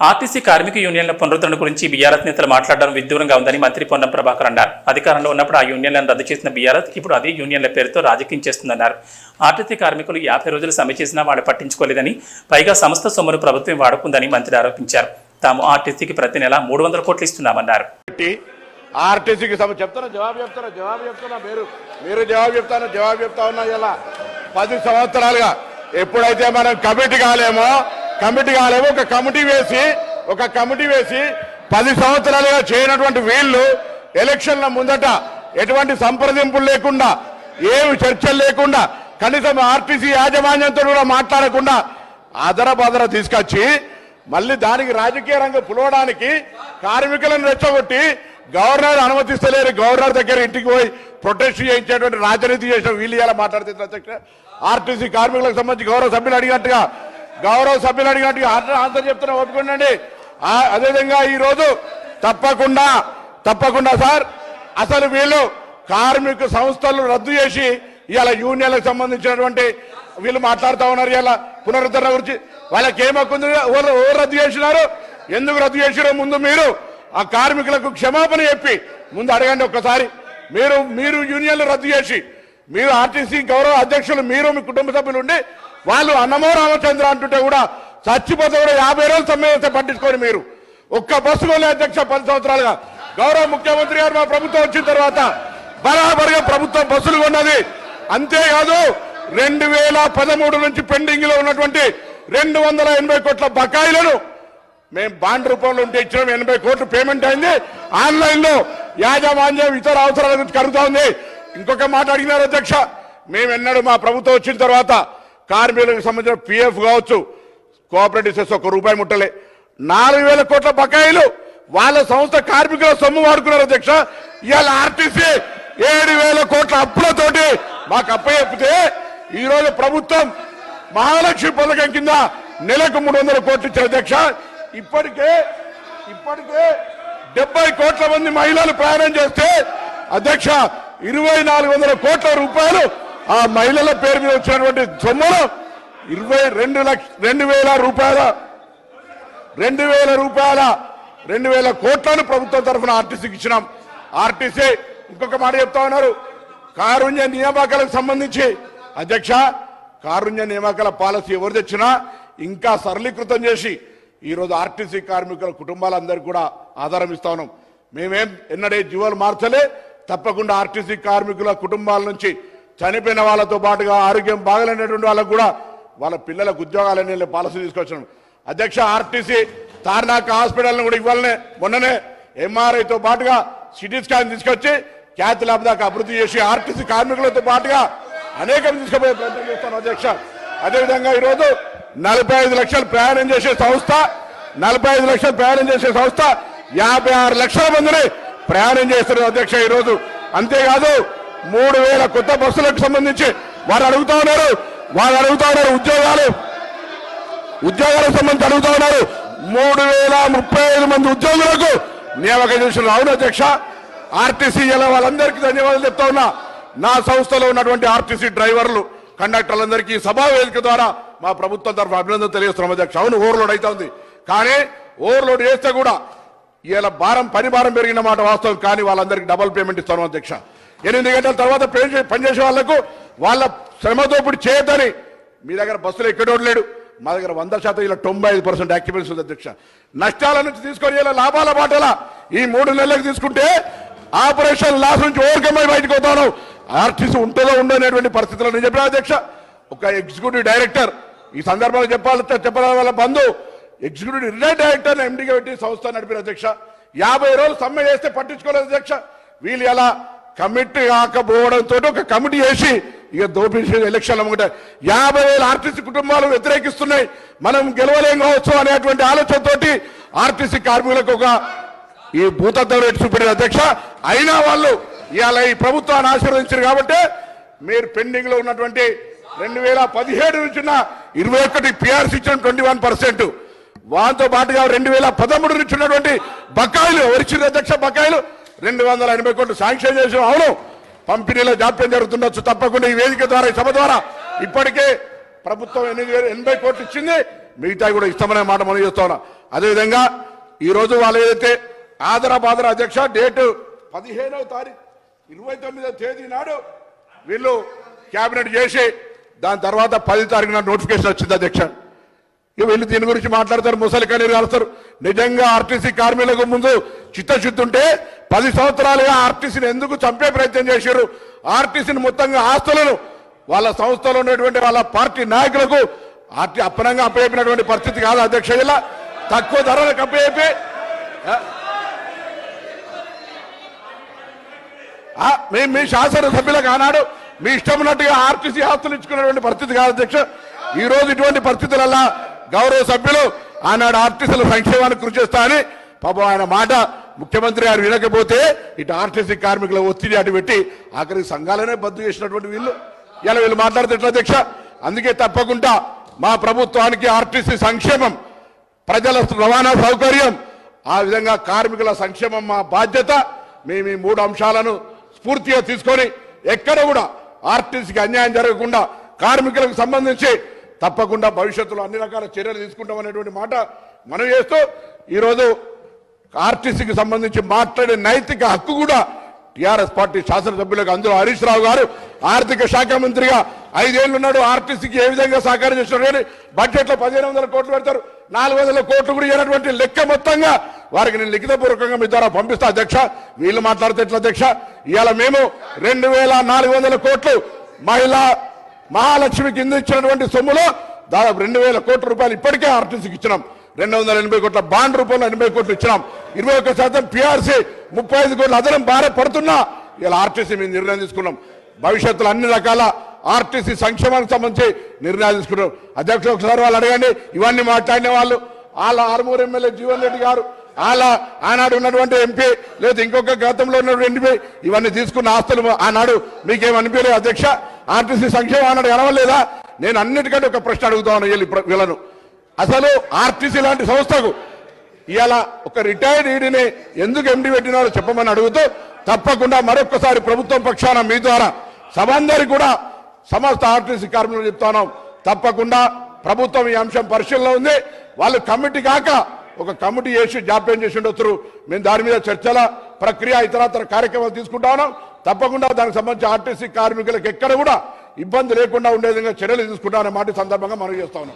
RTC కార్మిక యూనియన్ల పునరుద్ధరణ గురించి బీఆర్ఎస్ నేతలు మాట్లాడడం విడ్డూరంగా ఉందని మంత్రి పొన్నం ప్రభాకర్ అన్నారు. అధికారంలో ఉన్నప్పుడు ఆ యూనియన్లను రద్దు చేసిన బీఆర్ఎస్ ఇప్పుడు అదే యూనియన్ల పేరుతో రాజకీయం చేస్తుందన్నారు. ఆర్టీసీ కార్మికులు 50 రోజులు సమ్మె చేసినా వాళ్ళు పట్టించుకోలేదని, పైగా సంస్థ సొమ్మును ప్రభుత్వం వాడుకుందని మంత్రి ఆరోపించారు. తాము ఆర్టీసీకి ప్రతి నెల 300 కోట్లు ఇస్తున్నామన్నారు. ఆర్టీసీకి జవాబు చెప్తా ఉన్నా. ఇలా 10 సంవత్సరాలుగా ఎప్పుడైతే మనం కమిటీ కాలేమో ఒక కమిటీ వేసి 10 సంవత్సరాలుగా చేయనటువంటి వీళ్ళు ఎలక్షన్ల ముందట ఎటువంటి సంప్రదింపులు లేకుండా, ఏమి చర్చలు లేకుండా, కనీసం ఆర్టీసీ యాజమాన్యంతో కూడా మాట్లాడకుండా అదరబదర తీసుకొచ్చి మళ్ళీ దానికి రాజకీయ రంగం పులవడానికి కార్మికులను రెచ్చగొట్టి గవర్నర్ అనుమతిస్తలేరు, గవర్నర్ దగ్గర ఇంటికి పోయి ప్రొటెస్ట్ చేయించేటువంటి రాజనీతి చేసిన వీళ్ళు ఇలా మాట్లాడుతున్నారు. అధ్యక్ష, ఆర్టీసీ కార్మికులకు సంబంధించి గౌరవ సభ్యులు అడిగినట్టుగా ఆన్సర్ చెప్తున్నా, ఒప్పుకోండి. అదేవిధంగా ఈరోజు తప్పకుండా సార్, అసలు వీళ్ళు కార్మిక సంస్థలు రద్దు చేసి ఇలా యూనియన్లకు సంబంధించినటువంటి వీళ్ళు మాట్లాడుతూ ఉన్నారు. ఇలా పునరుద్ధరణ గురించి వాళ్ళకి ఏమక్కుంది, ఎవరు రద్దు చేసినారు, ఎందుకు రద్దు చేసినారో ముందు మీరు ఆ కార్మికులకు క్షమాపణ చెప్పి ముందు అడగండి ఒక్కసారి. మీరు యూనియన్లు రద్దు చేసి మీరు ఆర్టీసీ గౌరవ అధ్యక్షులు మీరు మీ కుటుంబ సభ్యులు ఉండి వాళ్ళు అన్నమో రామచంద్ర అంటుంటే కూడా చచ్చిపోతే కూడా 50 రోజులు సమ్మె చేస్తే పట్టించుకొని మీరు ఒక్క బస్సు కొనే అధ్యక్ష 10 సంవత్సరాలుగా గౌరవ ముఖ్యమంత్రి గారు మా ప్రభుత్వం వచ్చిన తర్వాత బరాబరిగా ప్రభుత్వం బస్సులు కొన్నది. అంతేకాదు 2013 నుంచి పెండింగ్ లో ఉన్నటువంటి 280 కోట్ల బకాయిలను మేము బాండ్ రూపంలో ఉంటే ఇచ్చిన 80 కోట్లు పేమెంట్ అయింది. ఆన్లైన్ లో యాజమాన్యం ఇతర అవసరాల గురించి కలుగుతా ఉంది. ఇంకొక మాట అడిగినారు అధ్యక్ష, మేమెన్నడూ మా ప్రభుత్వం వచ్చిన తర్వాత కార్మికులకు సంబంధించిన పిఎఫ్ కావచ్చు, కోఆపరేటివ్ సెస్ ₹1 ముట్టలే. 4000 కోట్ల బకాయిలు వాళ్ళ సంస్థ కార్మికుల సొమ్ము వాడుకున్నారు అధ్యక్ష. ఇవాళ ఆర్టీసీ 7000 కోట్ల అప్పులతోటి మాకు అప్పచెప్పితే ఈరోజు ప్రభుత్వం మహాలక్ష్మి పథకం కింద నెలకు 300 కోట్లు ఇచ్చారు అధ్యక్ష. ఇప్పటికే 70 కోట్ల మంది మహిళలు ప్రయాణం చేస్తే అధ్యక్ష 2400 కోట్ల రూపాయలు ఆ మహిళల పేరు మీద వచ్చినటువంటి సొమ్మును 2,000 కోట్లను ప్రభుత్వం తరఫున ఆర్టీసీకి ఇచ్చినాం. ఆర్టీసీ ఇంకొక మాట చెప్తా ఉన్నారు, కారుణ్య నియామకాలకు సంబంధించి అధ్యక్ష, కారుణ్య నియామకాల పాలసీ ఎవరు తెచ్చినా ఇంకా సరళీకృతం చేసి ఈరోజు ఆర్టీసీ కార్మికుల కుటుంబాలందరికీ కూడా ఆధారం ఇస్తా ఉన్నాం. మేమేం ఎన్నడే జీవోలు మార్చలే. తప్పకుండా ఆర్టీసీ కార్మికుల కుటుంబాల నుంచి చనిపోయిన వాళ్ళతో పాటుగా ఆరోగ్యం బాగలేనటువంటి వాళ్ళకు కూడా వాళ్ళ పిల్లలకు ఉద్యోగాలనే పాలసీ తీసుకొచ్చినాం అధ్యక్ష. ఆర్టీసీ తార్నాక హాస్పిటల్ను కూడా ఇవ్వాలనే మొన్ననే ఎంఆర్ఐతో పాటుగా సిటీ స్కాన్ తీసుకొచ్చి క్యాత్ ల్యాబ్ దాకా అభివృద్ధి చేసి ఆర్టీసీ కార్మికులతో పాటుగా అనేకం తీసుకుపోయే ప్రయత్నం చేస్తాను అధ్యక్ష. అదేవిధంగా ఈరోజు 45 లక్షలు ప్రయాణం చేసే సంస్థ 56 లక్షల మందిని ప్రయాణం చేస్తున్నారు అధ్యక్ష ఈరోజు. అంతేకాదు 3000 కొత్త బస్సులకు సంబంధించి వారు అడుగుతా ఉన్నారు ఉద్యోగాలకు సంబంధించి అడుగుతా ఉన్నారు. 3035 మంది ఉద్యోగులకు నియామకం చేస్తున్నారు. అవును అధ్యక్ష, ఆర్టీసీ ఇలా వాళ్ళందరికీ ధన్యవాదాలు చెప్తా ఉన్నా. నా సంస్థలో ఉన్నటువంటి ఆర్టీసీ డ్రైవర్లు, కండక్టర్లందరికీ సభా వేదిక ద్వారా మా ప్రభుత్వం తరఫు అభినందన తెలియజేస్తున్నాం అధ్యక్ష. అవును, ఓవర్లోడ్ అవుతా ఉంది, కానీ ఓవర్లోడ్ చేస్తే కూడా ఇలా పని భారం పెరిగిన మాట వాస్తవం, కానీ వాళ్ళందరికీ డబుల్ పేమెంట్ ఇస్తాను అధ్యక్ష. 8 గంటల తర్వాత పనిచేసే వాళ్లకు వాళ్ళ శ్రమదోపిడి చేయొద్దని మీ దగ్గర బస్సులు ఎక్కడోడు లేడు, మా దగ్గర 100% ఇలా 95% ఆక్యుపెన్సీ ఉంది అధ్యక్ష. నష్టాల నుంచి తీసుకొని ఇలా లాభాల బాటల ఈ 3 నెలలకు తీసుకుంటే ఆపరేషన్ లాస్ నుంచి ఓవర్కమ్ అయి బయటకు పోతాను. ఆర్టీసీ ఉంటుందో ఉండనేటువంటి పరిస్థితుల్లో నేను చెప్పిన అధ్యక్ష. ఒక ఎగ్జిక్యూటివ్ డైరెక్టర్ ఈ సందర్భంగా చెప్పాలి వాళ్ళ బంధు ఎగ్జిక్యూటివ్ రిటైర్డ్ డైరెక్టర్ ఎండీగా పెట్టి సంస్థ నడిపిన అధ్యక్ష. 50 రోజులు సమ్మె చేస్తే పట్టించుకోలేదు అధ్యక్ష. వీళ్ళు ఎలా కమిటీ కాకపోవడంతో ఒక కమిటీ వేసి ఇక దోపిడీ ఎలక్షన్లు అమ్ముకుంటే 50,000 ఆర్టీసీ కుటుంబాలు వ్యతిరేకిస్తున్నాయి, మనం గెలవలేం కావచ్చు అనేటువంటి ఆలోచనతోటి ఆర్టీసీ కార్మికులకు ఒక ఈ భూతత్వం రేటు చూపెట్టిన అధ్యక్ష. అయినా వాళ్ళు ఇవాళ ఈ ప్రభుత్వాన్ని ఆశీర్వదించారు కాబట్టి మీరు పెండింగ్ లో ఉన్నటువంటి 2017 నుంచి 21 పిఆర్సీ ఇచ్చిన 21%, వాటితో పాటుగా 2013 నుంచి ఉన్నటువంటి బకాయిలు ఎవరిచ్చిన అధ్యక్ష, బకాయిలు 280 కోట్లు శాంక్షన్ చేసి. అవును, పంపిణీలో జాప్యం జరుగుతుండొచ్చు, తప్పకుండా ఈ వేదిక ద్వారా ఈ సభ ద్వారా ఇప్పటికే ప్రభుత్వం 80 కోట్లు ఇచ్చింది, మిగతా కూడా ఇస్తామనే మాట మనం చేస్తా ఉన్నాం. అదేవిధంగా ఈ రోజు వాళ్ళు ఏదైతే ఆదరాబాదర అధ్యక్ష డేటు 15వ తారీఖు 29వ తేదీ నాడు వీళ్ళు క్యాబినెట్ చేసి దాని తర్వాత 10 తారీఖు నాడు నోటిఫికేషన్ వచ్చింది అధ్యక్ష. వీళ్ళు దీని గురించి మాట్లాడతారు, ముసలి కన్నీరు కాలుస్తారు. నిజంగా ఆర్టీసీ కార్మికులకు ముందు చిత్తశుద్ధి ఉంటే 10 సంవత్సరాలుగా ఆర్టీసీని ఎందుకు చంపే ప్రయత్నం చేశారు? ఆర్టీసీని మొత్తంగా ఆస్తులను వాళ్ళ సంస్థలో ఉన్నటువంటి వాళ్ళ పార్టీ నాయకులకు అప్పనంగా అప్పయిపోయినటువంటి పరిస్థితి కాదు అధ్యక్ష. ఇలా తక్కువ ధరలకు అప్పయిపి మీ శాసనసభ్యులకు ఆనాడు మీ ఇష్టం ఉన్నట్టుగా ఆర్టీసీ ఆస్తులు ఇచ్చుకున్నటువంటి పరిస్థితి కాదు అధ్యక్ష. ఈ రోజు ఇటువంటి పరిస్థితులలో గౌరవ సభ్యులు ఆనాడు ఆర్టీసీల సంక్షేమానికి కృషి చేస్తా అని పాపం ఆయన మాట ముఖ్యమంత్రి గారు వినకపోతే ఇటు ఆర్టీసీ కార్మికుల ఒత్తిడి అటు పెట్టి ఆఖరి సంఘాలనే బద్దు చేసినటువంటి వీళ్ళు ఇలా వీళ్ళు మాట్లాడితే ఎట్లా అధ్యక్ష? అందుకే తప్పకుండా మా ప్రభుత్వానికి ఆర్టీసీ సంక్షేమం, ప్రజల రవాణా సౌకర్యం, ఆ విధంగా కార్మికుల సంక్షేమం మా బాధ్యత. మేము ఈ 3 అంశాలను స్ఫూర్తిగా తీసుకొని ఎక్కడ కూడా ఆర్టీసీకి అన్యాయం జరగకుండా కార్మికులకు సంబంధించి తప్పకుండా భవిష్యత్తులో అన్ని రకాల చర్యలు తీసుకుంటామనేటువంటి మాట మనం చేస్తూ ఈరోజు ఆర్టీసీకి సంబంధించి మాట్లాడే నైతిక హక్కు కూడా టీఆర్ఎస్ పార్టీ శాసనసభ్యులకు, అందులో హరీష్ రావు గారు ఆర్థిక శాఖ మంత్రిగా 5 ఏళ్ళు ఉన్నాడు. ఆర్టీసీకి ఏ విధంగా సహకారం చేస్తున్నారు కానీ బడ్జెట్లో 1500 కోట్లు పెడతారు, 400 కోట్లు కూడా ఇవ్వనటువంటి లెక్క మొత్తంగా వారికి నేను లిఖితపూర్వకంగా మీ ద్వారా పంపిస్తా అధ్యక్ష. వీళ్ళు మాట్లాడితే ఎట్లా అధ్యక్ష? ఇవాళ మేము 2400 కోట్లు మహాలక్ష్మి కింద ఇచ్చినటువంటి సొమ్ములో దాదాపు 2000 కోట్ల రూపాయలు ఇప్పటికే ఆర్టీసీకి ఇచ్చినాం. 280 కోట్ల బాండ్ రూపంలో 80 కోట్లు ఇచ్చినాం. 21% పిఆర్సీ 35 కోట్ల అదనం భారం పడుతున్నా ఇలా ఆర్టీసీ మేము నిర్ణయం తీసుకున్నాం. భవిష్యత్తులో అన్ని రకాల ఆర్టీసీ సంక్షేమానికి సంబంధించి నిర్ణయాలు తీసుకున్నాం అధ్యక్ష. ఒకసారి వాళ్ళు అడగండి, ఇవన్నీ మాట్లాడిన వాళ్ళు వాళ్ళ ఆర్మూరు ఎమ్మెల్యే జీవన్ రెడ్డి గారు, వాళ్ళ ఆనాడు ఉన్నటువంటి ఎంపీ లేదా ఇంకొక గతంలో ఉన్నటువంటి ఎంపీ ఇవన్నీ తీసుకున్న ఆస్తులు ఆనాడు మీకేమనిపించలేదు అధ్యక్ష? ఆర్టీసీ సంక్షేమం ఆనాడు కనవలేదా? నేను అన్నిటికంటే ఒక ప్రశ్న అడుగుతా ఉన్నా వీళ్ళను. అసలు ఆర్టీసీ లాంటి సంస్థకు ఇవాళ ఒక రిటైర్డ్ ఈడీని ఎందుకు ఎండీ పెట్టినారో చెప్పమని అడుగుతూ తప్పకుండా మరొకసారి ప్రభుత్వం పక్షాన మీ ద్వారా సభందరికి కూడా సమస్త ఆర్టీసీ కార్మికులు చెప్తున్నాం, తప్పకుండా ప్రభుత్వం ఈ అంశం పరిశీలనలో ఉంది. వాళ్ళు కమిటీ కాక ఒక కమిటీ చేసి జాప్యం చేసి ఉండొచ్చు. మేము దాని మీద చర్చల ప్రక్రియ ఇతరత్ర కార్యక్రమాలు తీసుకుంటా ఉన్నాం. తప్పకుండా దానికి సంబంధించి ఆర్టీసీ కార్మికులకు ఎక్కడ కూడా ఇబ్బంది లేకుండా ఉండే విధంగా చర్యలు తీసుకుంటామనే మాట సందర్భంగా మనం చేస్తా ఉన్నాం.